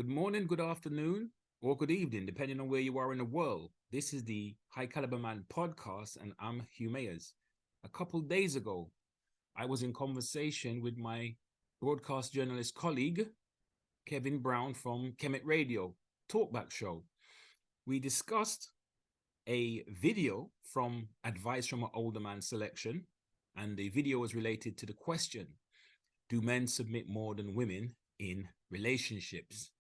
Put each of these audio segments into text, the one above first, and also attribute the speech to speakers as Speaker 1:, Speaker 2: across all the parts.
Speaker 1: Good morning, good afternoon, or good evening, depending on where you are in the world. This is the High Caliber Man podcast, and I'm Hugh Mayers. A couple days ago, I was in conversation with my broadcast journalist colleague, Kevin Brown from Kemet Radio, talkback show. We discussed a video from Advice from an Older Man selection, and the video was related to the question, do men submit more than women in relationships?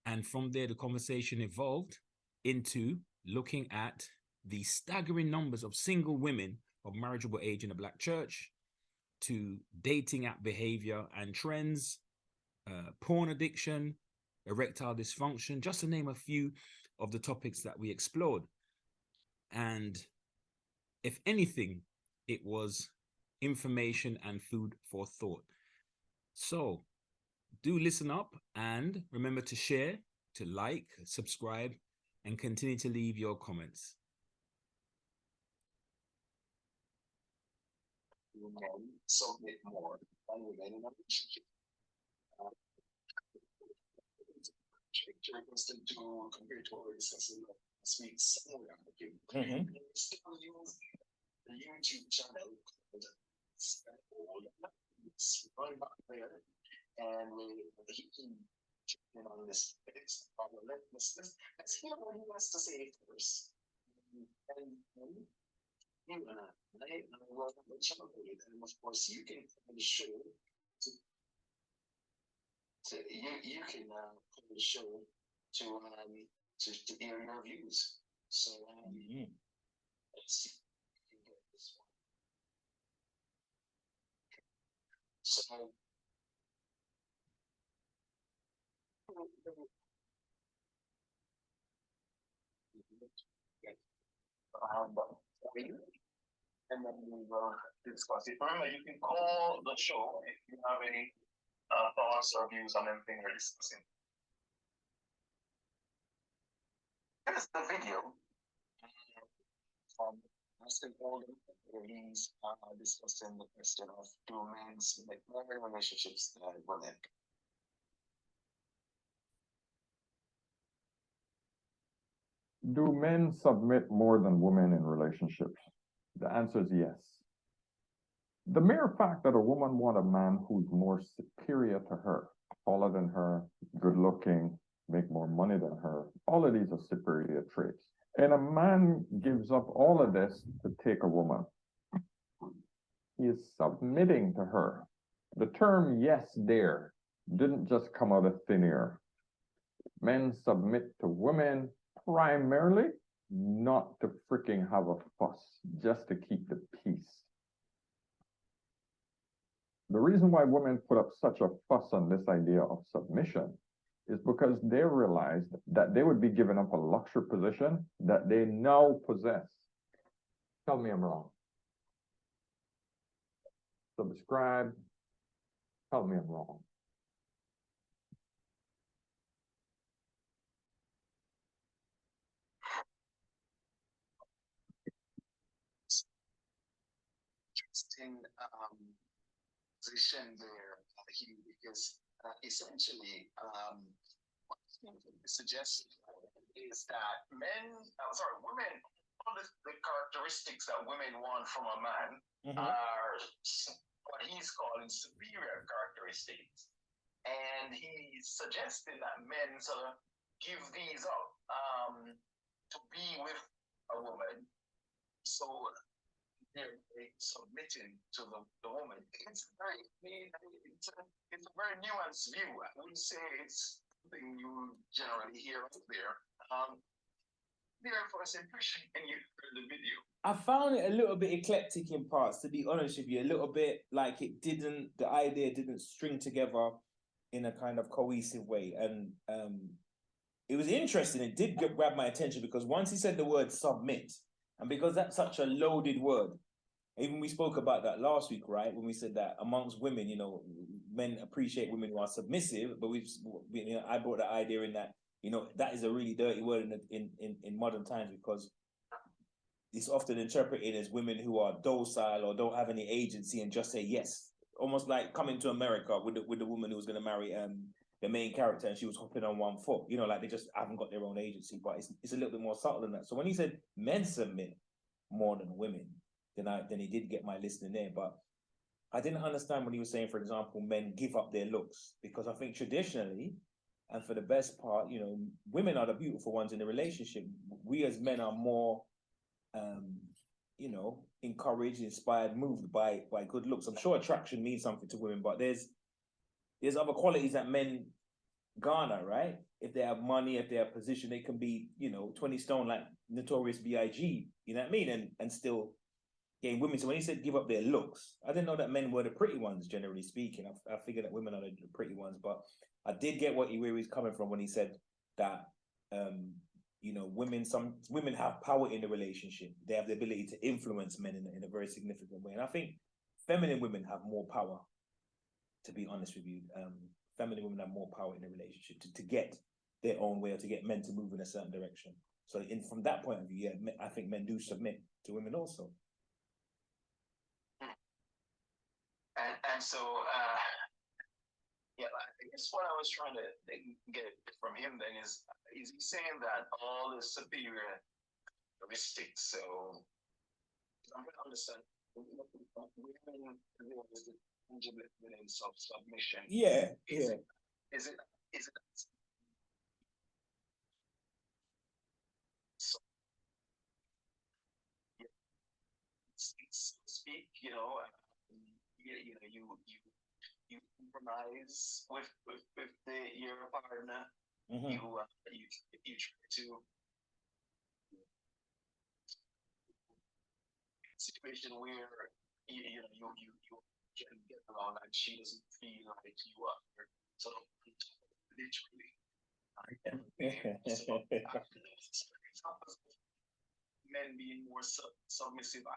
Speaker 1: And from there, the conversation evolved into looking at the staggering numbers of single women of marriageable age in the Black church, to dating app behavior and trends, porn addiction, erectile dysfunction, just to name a few of the topics that we explored. And if anything, it was information and food for thought. So do listen up and remember to share, to like, subscribe, and continue to leave your comments.
Speaker 2: Men submit more than women in a relationship. Interesting to compare to what we're discussing last week somewhere. Still use the YouTube channel called run back there, and he can on this let's hear what he wants to say first. And I welcome the channel, and of course you can come the show to you can come the show to hear your views. So let's see if we can get this one. So and then we will discuss it. Remember, you can call the show if you have any thoughts or views on anything we're discussing. Here's the video from Mr. Golden, where he's discussing the question of do men submit more in relationships than women?
Speaker 3: Do men submit more than women in relationships? The answer is yes. The mere fact that a woman wants a man who's more superior to her, taller than her, good looking, make more money than her, all of these are superior traits. And a man gives up all of this to take a woman. He is submitting to her. The term yes there didn't just come out of thin air. Men submit to women primarily not to freaking have a fuss, just to keep the peace. The reason why women put up such a fuss on this idea of submission is because they realized that they would be giving up a luxury position that they now possess. Tell me I'm wrong. Subscribe. Tell me I'm wrong.
Speaker 2: Interesting position there, because essentially what he suggests is that women, all the characteristics that women want from a man are what he's calling superior characteristics. And he's suggesting that men sort of give these up to be with a woman. So they're submitting to the woman. It's a very nuanced view. I wouldn't say it's something you generally hear out there. Their first impression when you heard the video.
Speaker 4: I found it a little bit eclectic in parts, to be honest with you. A little bit like the idea didn't string together in a kind of cohesive way. And it was interesting. It did grab my attention because once he said the word submit, and because that's such a loaded word, even we spoke about that last week, right? When we said that amongst women, men appreciate women who are submissive, but I brought the idea in that, that is a really dirty word in modern times because it's often interpreted as women who are docile or don't have any agency and just say yes. Almost like coming to America with the woman who was going to marry the main character and she was hopping on one foot. You know, like they just haven't got their own agency, but it's a little bit more subtle than that. So when he said men submit more than women, then he did get my listening there. But I didn't understand when he was saying, for example, men give up their looks, because I think traditionally, and for the best part, you know, women are the beautiful ones in the relationship. We as men are more, you know, encouraged, inspired, moved by good looks. I'm sure attraction means something to women, but there's other qualities that men garner, right? If they have money, if they have position, they can be, you know, 20 stone like Notorious B.I.G., you know what I mean? And still gain women. So when he said give up their looks, I didn't know that men were the pretty ones, generally speaking. I figured that women are the pretty ones, but I did get where he's coming from when he said that, you know, some women have power in the relationship. They have the ability to influence men in a very significant way. And I think feminine women have more power, to be honest with you. Feminine women have more power in the relationship to get their own way, or to get men to move in a certain direction. So from that point of view, yeah, I think men do submit to women also.
Speaker 2: And so, yeah, I guess what I was trying to get from him then is he saying that all the superior characteristics? So I'm going to understand women, there is the tangible evidence of submission.
Speaker 4: Yeah,
Speaker 2: Is it so, yeah, speak, you know, you compromise with your partner.
Speaker 4: Mm-hmm.
Speaker 2: You try to situation where you can get along and she doesn't feel like you are sort of literally. So, examples of men being more submissive. I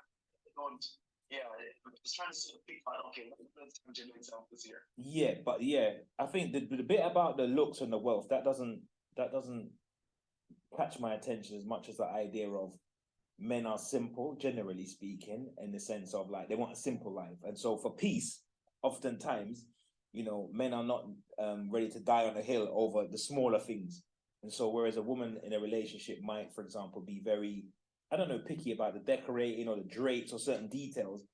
Speaker 2: don't. Yeah, I'm just trying to sort of pick out. Okay, let's general examples here.
Speaker 4: Yeah, but yeah, I think the bit about the looks and the wealth that doesn't catch my attention as much as the idea of men are simple, generally speaking, in the sense of like they want a simple life, and so for peace, oftentimes, you know, men are not ready to die on a hill over the smaller things, and so whereas a woman in a relationship might, for example, be very, I don't know, picky about the decorating or the drapes or certain details.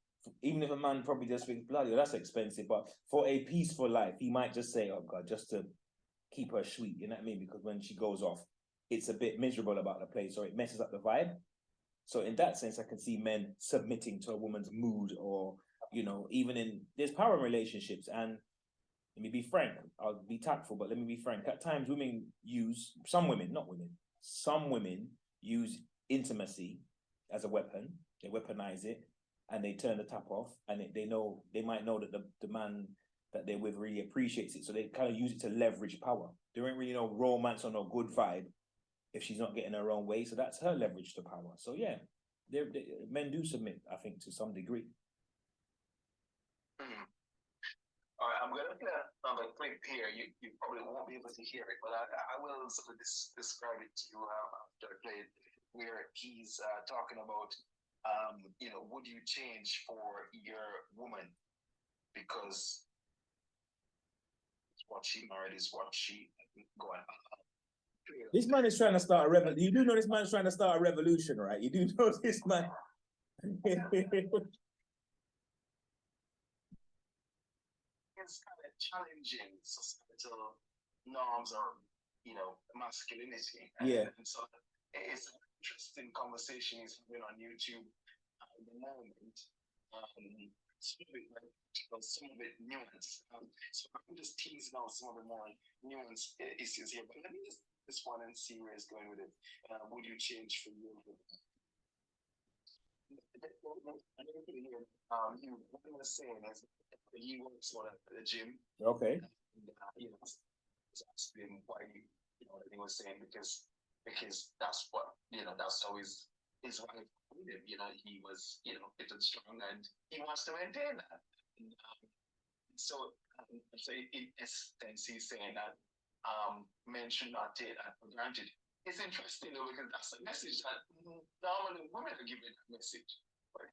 Speaker 4: Even if a man probably just thinks, bloody, well, that's expensive, but for a peaceful life, he might just say, oh God, just to keep her sweet, you know what I mean? Because when she goes off, it's a bit miserable about the place, or it messes up the vibe. So in that sense, I can see men submitting to a woman's mood, or, you know, even there's power in relationships. And let me be frank, I'll be tactful, but let me be frank. At times, some women use intimacy as a weapon. They weaponize it and they turn the tap off, and they might know that the man that they're with really appreciates it. So they kind of use it to leverage power. There ain't really no romance or no good vibe if she's not getting her own way. So that's her leverage to power. So yeah, men do submit, I think, to some degree.
Speaker 2: All right, I'm going to play another clip here. You probably won't be able to hear it, but I will sort of describe it to you after I play it, where he's talking about, you know, would you change for your woman? Because what she married is what she going on.
Speaker 4: This man is trying to start a revolution. You do know this man's trying to start a revolution, right? You do know this man.
Speaker 2: It's kind of challenging societal norms or, you know, masculinity.
Speaker 4: Yeah.
Speaker 2: And so it's an interesting conversation he's having on YouTube at the moment. Some of it nuanced. So I'm just teasing out some of the more nuanced issues here. But let me just this one and see where it's going with it. Would you change for your what he was saying is he works on the gym.
Speaker 4: Okay.
Speaker 2: And, you know, it's asking why, you know, he was saying because that's what, you know, that's how his wife with him, you know, he was, you know, fit and strong, and he wants to maintain that. And, so in essence, he's saying that men should not take that for granted. It's interesting though, because that's a message that normally women are giving that message. Right?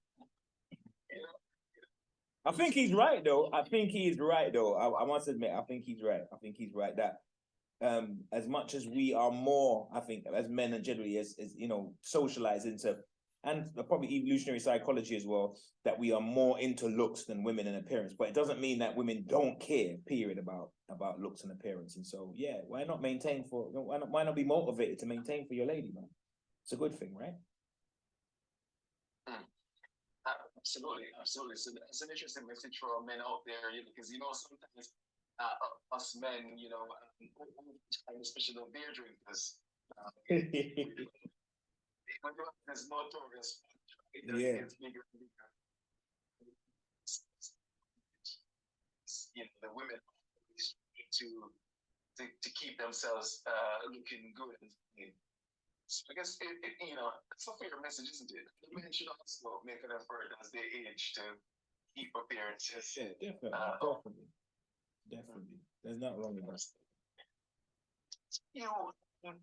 Speaker 2: You know?
Speaker 4: I think he's right though. I think he is right though. I must admit, I think he's right. I think he's right that as much as we are more, I think, as men and generally as you know, socialized into, and probably evolutionary psychology as well, that we are more into looks than women and appearance. But it doesn't mean that women don't care, period, about looks and appearance. And so, yeah, why not maintain for? Why not be motivated to maintain for your lady, man? It's a good thing, right?
Speaker 2: Absolutely, absolutely. So that's an interesting message for men out there, because sometimes us men, especially the beer drinkers, there's notorious,
Speaker 4: Yeah.
Speaker 2: it's bigger and bigger. The women always need to keep themselves looking good. Because it's a fair message, isn't it? The men should also make an effort as they age to keep appearances.
Speaker 4: Yeah, definitely. There's not wrong with that.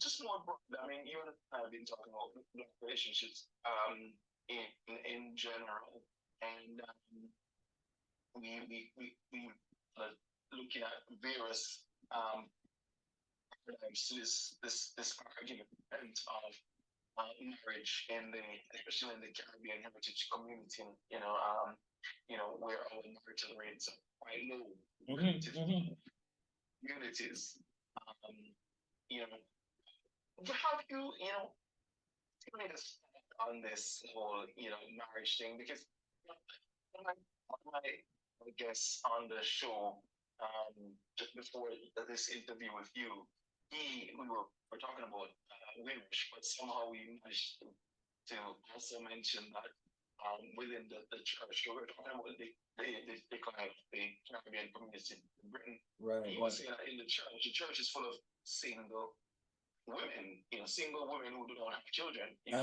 Speaker 2: Just more broad, I mean, you and I have been talking about relationships in general, and we are looking at various this argument of marriage especially in the Caribbean heritage community, where our marital rates are quite low relative communities. Have you, given me this on this whole, marriage thing? Because my guest on the show, just before this interview with you, we were talking about marriage, but somehow we managed to also mention that within the church, we were talking about the kind of the Caribbean community in Britain.
Speaker 4: Right.
Speaker 2: He was saying that in the church is full of single women, single women who do not have children. He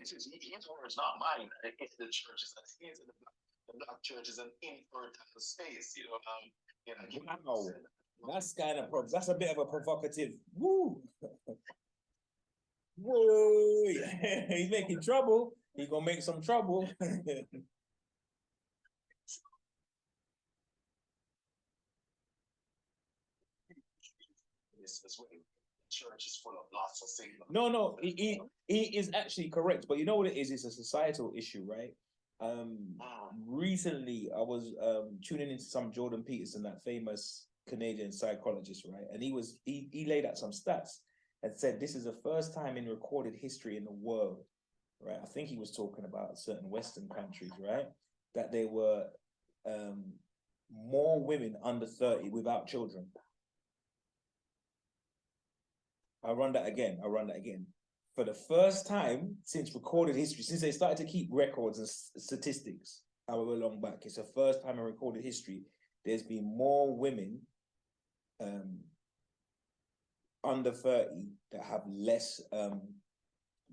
Speaker 2: this is his words, not mine. If the church is the black church is an infertile space,
Speaker 4: Wow. That's kind of that's a bit of a provocative. Woo. Whoa. He's making trouble. He's gonna make some trouble.
Speaker 2: As well. Church is full of lots of single.
Speaker 4: No, he is actually correct, but you know what it is? It's a societal issue, right? Recently I was tuning into some Jordan Peterson, that famous Canadian psychologist, right? And he laid out some stats and said this is the first time in recorded history in the world, right? I think he was talking about certain Western countries, right? That there were more women under 30 without children. I'll run that again. For the first time since recorded history, since they started to keep records and statistics, however long back, it's the first time in recorded history, there's been more women under 30 that have less,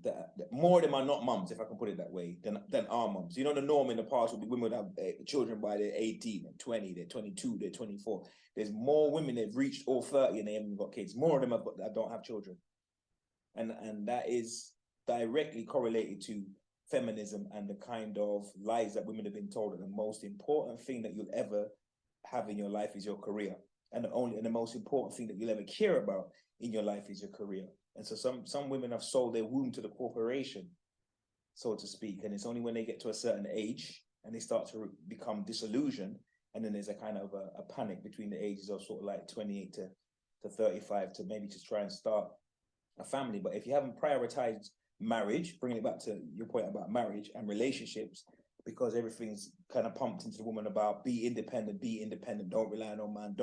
Speaker 4: that more of them are not mums, if I can put it that way, than are mums. You know, the norm in the past would be women would have children by they're 18, they're 20, they're 22, they're 24. There's more women that have reached all 30 and they haven't got kids. More of them that don't have children. And that is directly correlated to feminism and the kind of lies that women have been told that the most important thing that you'll ever have in your life is your career. And the most important thing that you'll ever care about in your life is your career. And so some women have sold their womb to the corporation, so to speak. And it's only when they get to a certain age and they start to become disillusioned, and then there's a kind of a panic between the ages of sort of like 28 to 35 to maybe just try and start a family. But if you haven't prioritized marriage, bringing it back to your point about marriage and relationships, because everything's kind of pumped into the woman about be independent, don't rely on no man,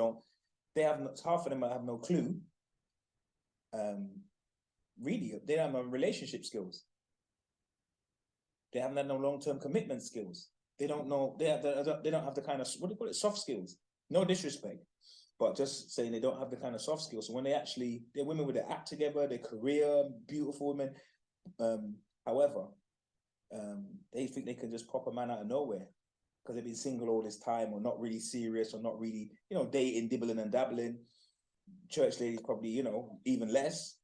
Speaker 4: half of them have no clue. Really, they don't have no relationship skills. They haven't had no long-term commitment skills. They don't know, they don't have the kind of, what do you call it, soft skills. No disrespect, but just saying they don't have the kind of soft skills. So when they're women with their act together, their career, beautiful women. However, they think they can just pop a man out of nowhere because they've been single all this time, or not really serious, or not really, dating, dibbling and dabbling. Church ladies probably, even less,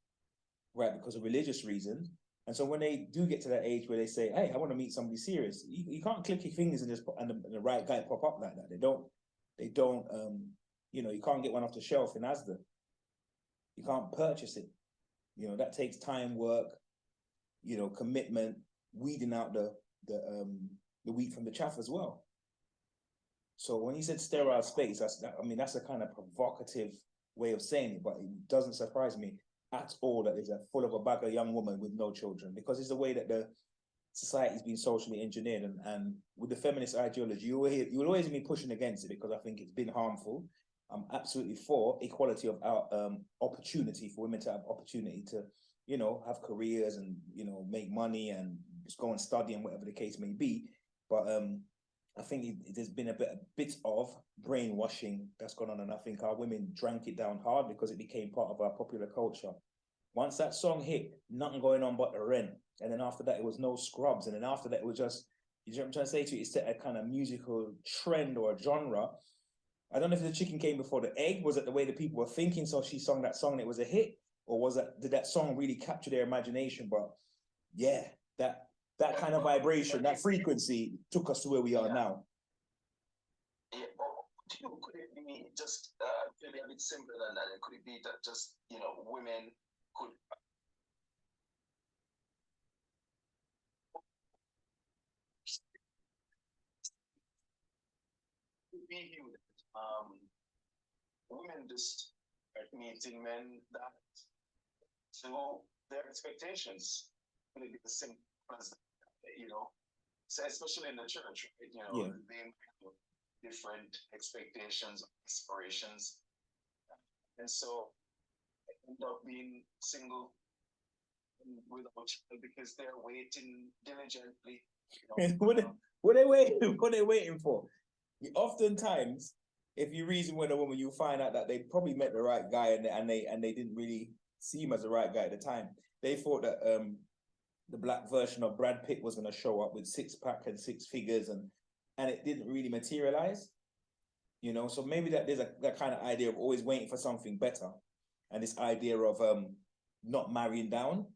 Speaker 4: right? Because of religious reasons. And so when they do get to that age where they say, hey, I want to meet somebody serious, you can't click your fingers and just and the right guy pop up like that. They don't you know, you can't get one off the shelf in Asda. You can't purchase it. You know, that takes time, work, you know, commitment, weeding out the wheat from the chaff as well. So when you said sterile space, that's a kind of provocative way of saying it, but it doesn't surprise me at all that there's a full of a bag of young woman with no children, because it's the way that the society's been socially engineered, and with the feminist ideology, you will always be pushing against it because I think it's been harmful. I'm absolutely for equality of opportunity for women to have opportunity to, you know, have careers and, you know, make money and just go and study and whatever the case may be. But I think there's been a bit of brainwashing that's gone on, and I think our women drank it down hard because it became part of our popular culture. Once that song hit, nothing going on but the rent. And then after that, it was no scrubs. And then after that, it was just, you know what I'm trying to say to you? It set a kind of musical trend or a genre. I don't know if the chicken came before the egg. Was it the way that people were thinking? So she sung that song and it was a hit? Or did that song really capture their imagination? But yeah, that kind of vibration, that frequency took us to where we are now.
Speaker 2: Yeah, could it be just maybe a bit simpler than that? Could it be that just, you know, women could be human? Women just are meeting men that to their expectations. Could it be as simple as that, you know? So especially in the church, right? You know, they have different expectations, aspirations, and so they end up being single without child because they're waiting diligently. You know,
Speaker 4: what are they waiting for? Oftentimes, if you reason with a woman, you'll find out that they probably met the right guy and they didn't really see him as the right guy at the time. They thought that the black version of Brad Pitt was going to show up with 6-pack and 6 figures, and it didn't really materialize. You know, so maybe that there's that kind of idea of always waiting for something better, and this idea of not marrying down,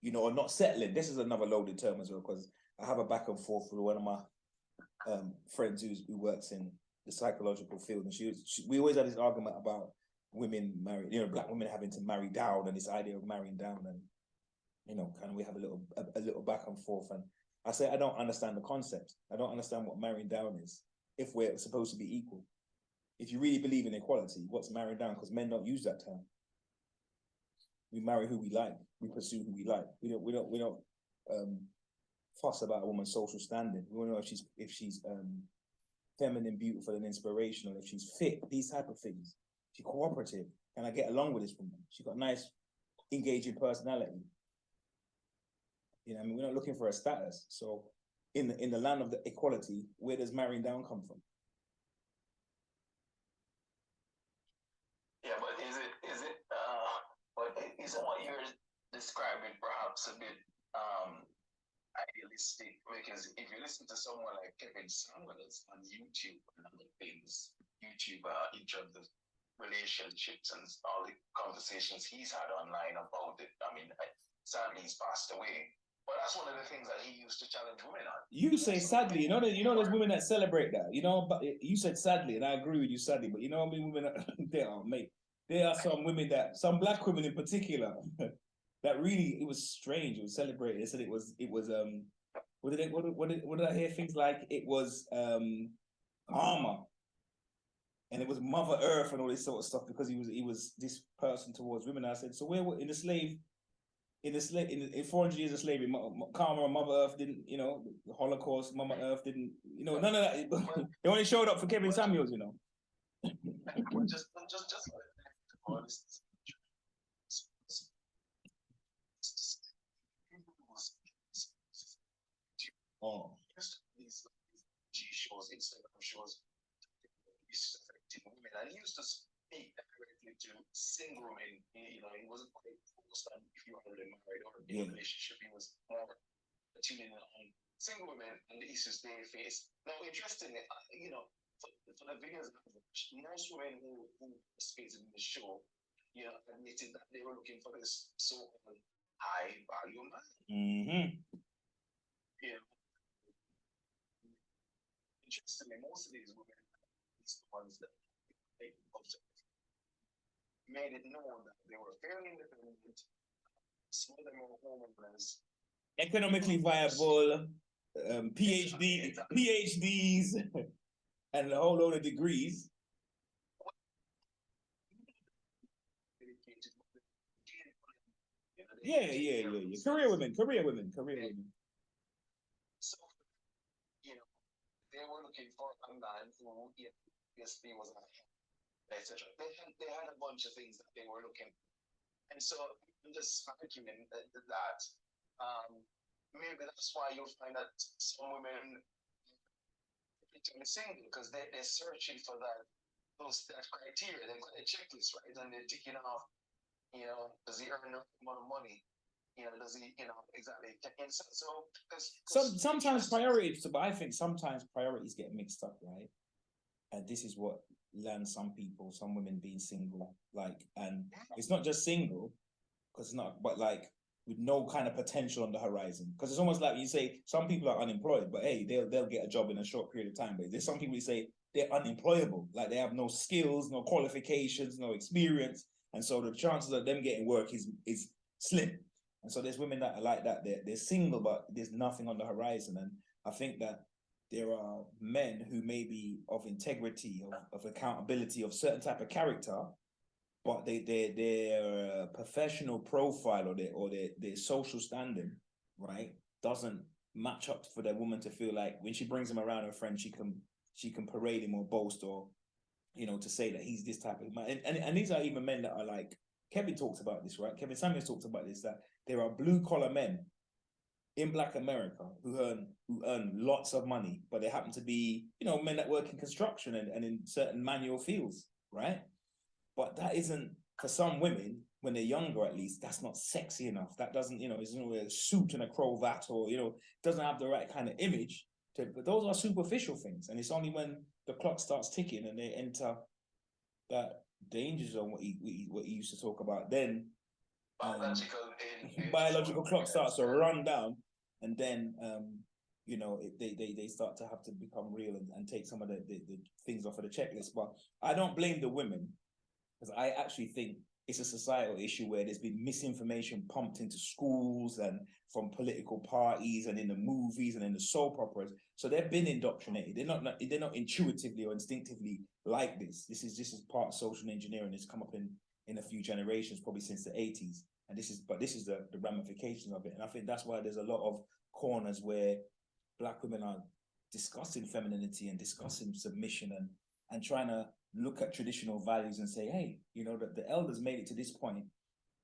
Speaker 4: you know, or not settling. This is another loaded term as well, because I have a back and forth with one of my friends who works in the psychological field, and we always had this argument about women marrying, you know, black women having to marry down, and this idea of marrying down, and you know, kind of we have a little back and forth, and I say I don't understand the concept. I don't understand what marrying down is if we're supposed to be equal. If you really believe in equality, what's marrying down? Because men don't use that term. We marry who we like. We pursue who we like. We don't fuss about a woman's social standing. We don't know if she's feminine, beautiful, and inspirational. If she's fit, these type of things. She's cooperative. Can I get along with this woman? She's got a nice, engaging personality. You know, I mean, we're not looking for a status. So, in the land of the equality, where does marrying down come from?
Speaker 2: Yeah, but isn't what you're describing perhaps a bit idealistic? Because if you listen to someone like Kevin Samuels on YouTube, another famous YouTuber, in terms of relationships and all the conversations he's had online about it, I mean, sadly he's passed away. But that's one of the things that he used to challenge women on.
Speaker 4: You say sadly, you know there's women that celebrate that. You know, but you said sadly, and I agree with you sadly. But you know, I mean, women there are some women some black women in particular that really, it was strange. It was celebrated. They said it was what did I hear? Things like it was armor, and it was Mother Earth and all this sort of stuff, because he was this person towards women. I said, so where in the slave. In 400 years of slavery, Karma and Mother Earth didn't, you know, the Holocaust, Mother Earth didn't, you know, none of that. They only showed up for Kevin Samuels, you know.
Speaker 2: just
Speaker 4: oh.
Speaker 2: These G shows, Instagram shows, affecting women, and he used to speak directly to single women. You know, he wasn't quite focused on if you were already married or in a relationship. He was more tuning in on single women and the issues they face. Now, interestingly, you know, for the videos I've watched, most women who participated in the show, you know, admitted that they were looking for this so-called high value man.
Speaker 4: Mm-hmm.
Speaker 2: You know, interestingly, most of these women, these ones that they made it known that they were fairly independent. Some of them were homeowners.
Speaker 4: Economically viable, PhDs, and a whole load of degrees. Yeah. Career women.
Speaker 2: So, you know, they were looking for a man who obviously was a etc. They had a bunch of things that they were looking for. And so I'm just arguing that maybe that's why you'll find that some women are single, because they're searching for that criteria. They've got a checklist, right? And they're ticking off, does he earn enough amount of money? Does he, exactly. So
Speaker 4: sometimes priorities, but I think sometimes priorities get mixed up, right? And this is what lands some people, some women being single, and it's not just single, because it's not, but with no kind of potential on the horizon. Because it's almost like you say some people are unemployed, but hey, they'll get a job in a short period of time. But there's some people who say they're unemployable, like they have no skills, no qualifications, no experience, and so the chances of them getting work is slim. And so there's women that are like that. They're single, but there's nothing on the horizon. And I think that there are men who may be of integrity, of accountability, of certain type of character, but their professional profile or their social standing, right, doesn't match up for the woman to feel like when she brings him around her friend, she can parade him or boast or, to say that he's this type of man. And these are even men that are like, Kevin talks about this, right? Kevin Samuels talks about this, that there are blue collar men in Black America who earn lots of money, but they happen to be, men that work in construction and in certain manual fields, right? But that isn't, for some women, when they're younger at least, that's not sexy enough. That doesn't, it's not a suit and a cravat, or, doesn't have the right kind of image. But those are superficial things. And it's only when the clock starts ticking and they enter that danger zone, what he used to talk about, then biological clock starts to run down, and then they start to have to become real and take some of the things off of the checklist. But I don't blame the women, because I actually think it's a societal issue where there's been misinformation pumped into schools and from political parties and in the movies and in the soap operas. So they've been indoctrinated. They're not intuitively or instinctively like this. This is part of social engineering. It's come up in a few generations, probably since the 80s. And this is the ramifications of it. And I think that's why there's a lot of corners where Black women are discussing femininity and discussing submission and trying to look at traditional values and say, hey, that the elders made it to this point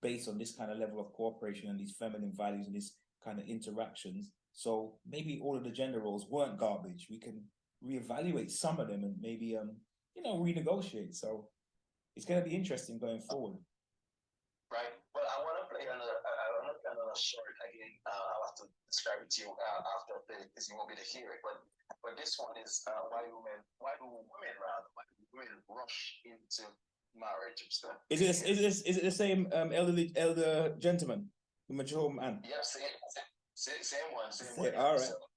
Speaker 4: based on this kind of level of cooperation and these feminine values and these kind of interactions. So maybe all of the gender roles weren't garbage. We can reevaluate some of them and maybe renegotiate. So it's going to be interesting going forward.
Speaker 2: Right. Well, I want to play another short again. I'll have to describe it to you after because you won't be able to hear it. But this one is why do women rush into marriage?
Speaker 4: Is it the same elder gentleman, the mature man?
Speaker 2: Yeah, same one.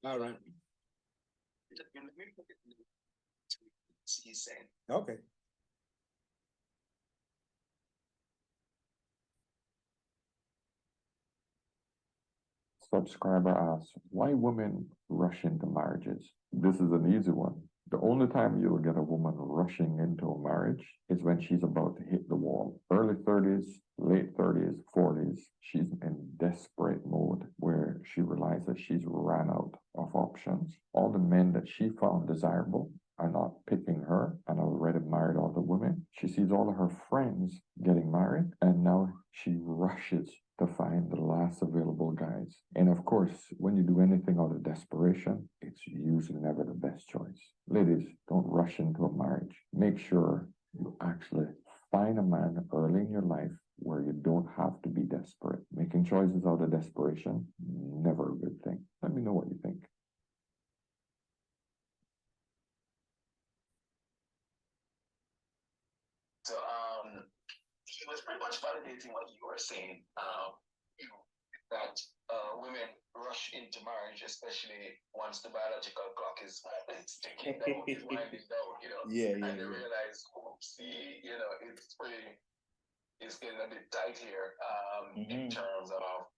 Speaker 4: All right.
Speaker 2: He's saying.
Speaker 4: Okay.
Speaker 3: Subscriber asks, why women rush into marriages? This is an easy one. The only time you'll get a woman rushing into a marriage is when she's about to hit the wall. Early 30s, late 30s, 40s, she's in desperate mode where she realizes she's ran out of options. All the men that she found desirable are not picking her and already married all the women. She sees all of her friends getting married, and now she rushes to find the last available guys. And of course, when you do anything out of desperation, it's usually never the best choice. Ladies, don't rush into a marriage. Make sure you actually find a man early in your life where you don't have to be desperate. Making choices out of desperation, never a good thing. Let me know what you think.
Speaker 2: So it was pretty much validating what you were saying. that women rush into marriage, especially once the biological clock is ticking down, is winding down, and they realize, see, it's getting a bit tight here in terms of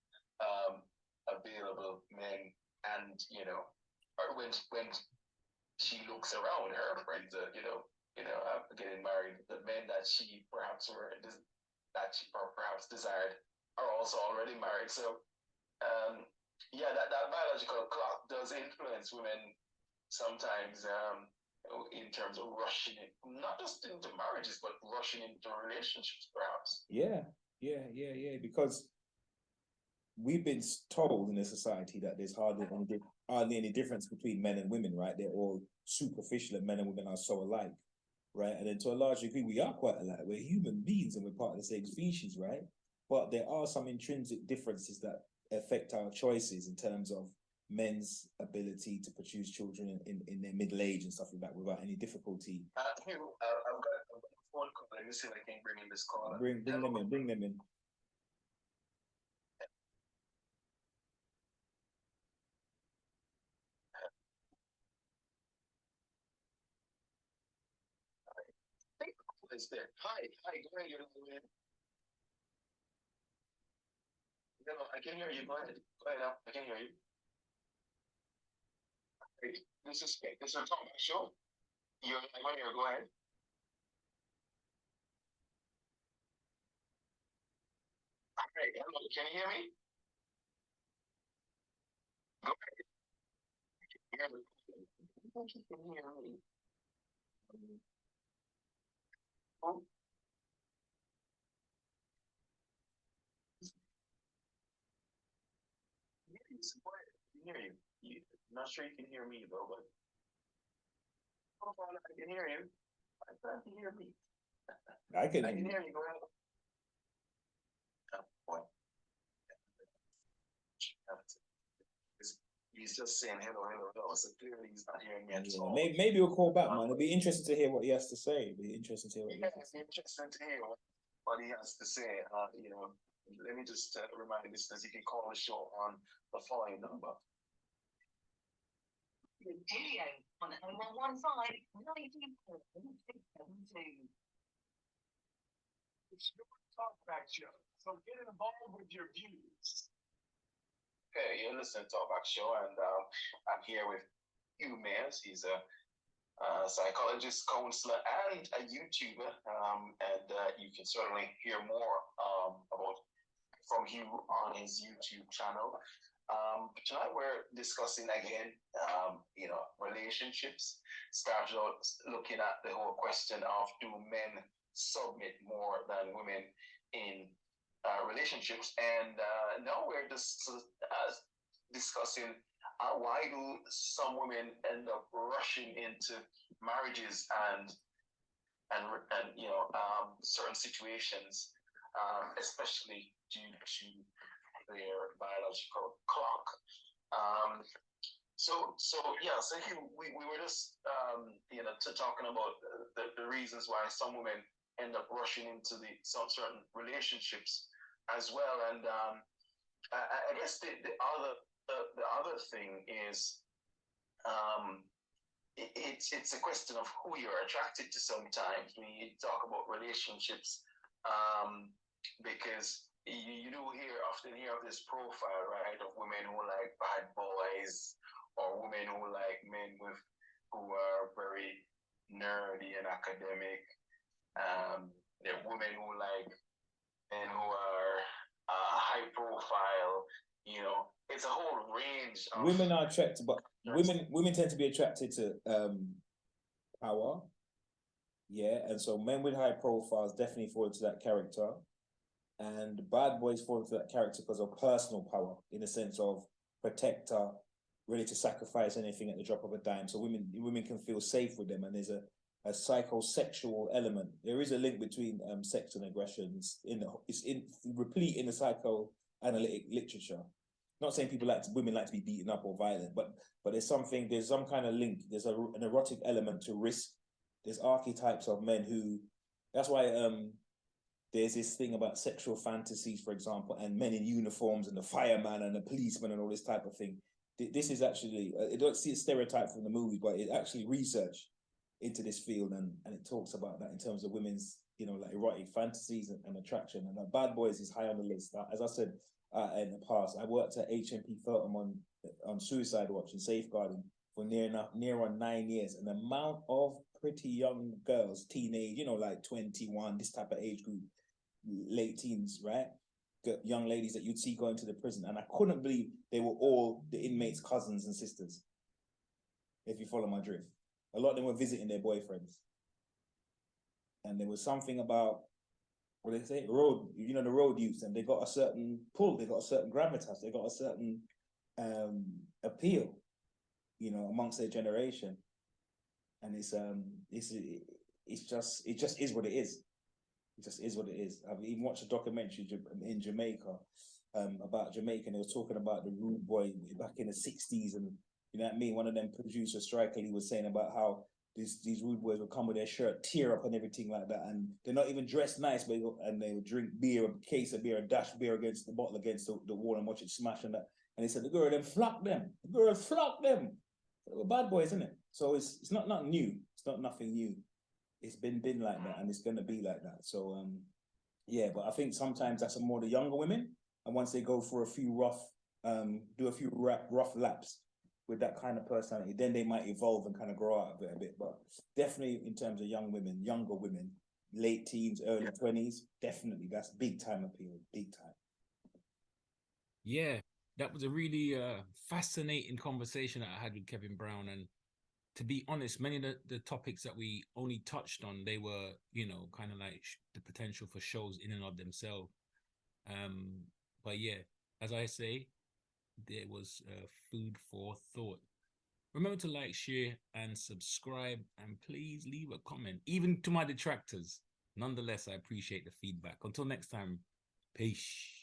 Speaker 2: available men, and or when she looks around, her friends, getting married, the men that she perhaps desired are also already married. So that biological clock does influence women sometimes, in terms of rushing it, not just into marriages, but rushing into relationships, perhaps.
Speaker 4: Yeah, because we've been told in a society that there's hardly any difference between men and women, right? They're all superficial, and men and women are so alike, right? And then to a large degree, we are quite alike. We're human beings and we're part of the same species, right? But there are some intrinsic differences that affect our choices in terms of men's ability to produce children in their middle age and stuff like that without any difficulty.
Speaker 2: I've got a phone call. Let me see if I can bring in this call.
Speaker 4: Bring them in.
Speaker 2: Is there? Hi, go ahead. I can hear you. Go ahead now. I can hear you. Hey, this is Tom Show. You're on here. Go ahead. All right, hello. Can you hear me? Go ahead. Hear me. I think you can hear me. Oh. I can hear you. I'm not sure you can hear me though, but I can hear you. I thought you hear me.
Speaker 4: I can
Speaker 2: hear you. Go ahead. Oh, boy. He's just saying hello. So clearly he's not hearing me at all.
Speaker 4: Maybe we'll call back, man. It'll be interesting to hear what he has to say.
Speaker 2: It'll be interesting to hear what he has to say. Let me just remind listeners, you can call the show on the following number.
Speaker 5: Video on 0115 672.
Speaker 2: It's your talkback show, so get involved with your views. Okay, you're listening to Talkback Show, and I'm here with Hugh Mayers. He's a psychologist, counselor, and a YouTuber, and you can certainly hear more from Hugh on his YouTube channel. Tonight we're discussing again, relationships. Started out looking at the whole question of, do men submit more than women in relationships, and now we're just discussing why do some women end up rushing into marriages and certain situations, especially due to their biological clock. So we were just talking about the reasons why some women end up rushing into some certain relationships as well, and I guess the other thing is it's a question of who you're attracted to. Sometimes when you talk about relationships, because you do often hear of this profile, right, of women who like bad boys, or women who like men who are very nerdy and academic. There are women who like men who are high profile. It's a whole range of
Speaker 4: women are attracted, but women tend to be attracted to power. Yeah, and so men with high profiles definitely fall into that character. And bad boys fall into that character because of personal power, in the sense of protector, ready to sacrifice anything at the drop of a dime. So women can feel safe with them, and there's a psychosexual element. There is a link between sex and aggressions. It's replete in the psychoanalytic literature. Not saying women like to be beaten up or violent, but there's some kind of link. There's an erotic element to risk. There's archetypes of men who. That's why there's this thing about sexual fantasies, for example, and men in uniforms and the fireman and the policeman and all this type of thing. This is actually, I don't see a stereotype from the movie, but it actually research into this field, and it talks about that in terms of women's, you know, like erotic fantasies and attraction. And like Bad Boys is high on the list. As I said in the past, I worked at HMP Feltham on suicide watch and safeguarding for near on 9 years. And the amount of pretty young girls, teenage, you know, like 21, this type of age group, late teens, right? Young ladies that you'd see going to the prison. And I couldn't believe they were all the inmates' cousins and sisters, if you follow my drift. A lot of them were visiting their boyfriends. And there was something about, what do they say? Road, you know, the road youths, and they got a certain pull, they got a certain gravitas, they got a certain appeal, you know, amongst their generation. And it just is what it is. It just is what it is. I've even watched a documentary in Jamaica about Jamaica, and they was talking about the rude boy back in the 60s, and you know what I mean? One of them producers, Striker Lee, was saying about how these rude boys would come with their shirt tear up and everything like that, and they're not even dressed nice, but and they would drink beer, a case of beer, a dash beer against the bottle against the wall and watch it smash and that. And they said the girls flock them. They were bad boys, isn't it? So it's not new. It's not nothing new. It's been like that, and it's gonna be like that. So yeah, but I think sometimes that's more the younger women, and once they go for a few do a few rough laps with that kind of personality, then they might evolve and kind of grow out of it a bit. But definitely in terms of younger women, late teens, early 20s, definitely that's big time appeal, big time.
Speaker 1: Yeah, that was a really fascinating conversation that I had with Kevin Brown. And to be honest, many of the topics that we only touched on, they were, you know, kind of like the potential for shows in and of themselves. But yeah, as I say, there was food for thought. Remember to like, share, and subscribe, and please leave a comment, even to my detractors. Nonetheless, I appreciate the feedback. Until next time, peace.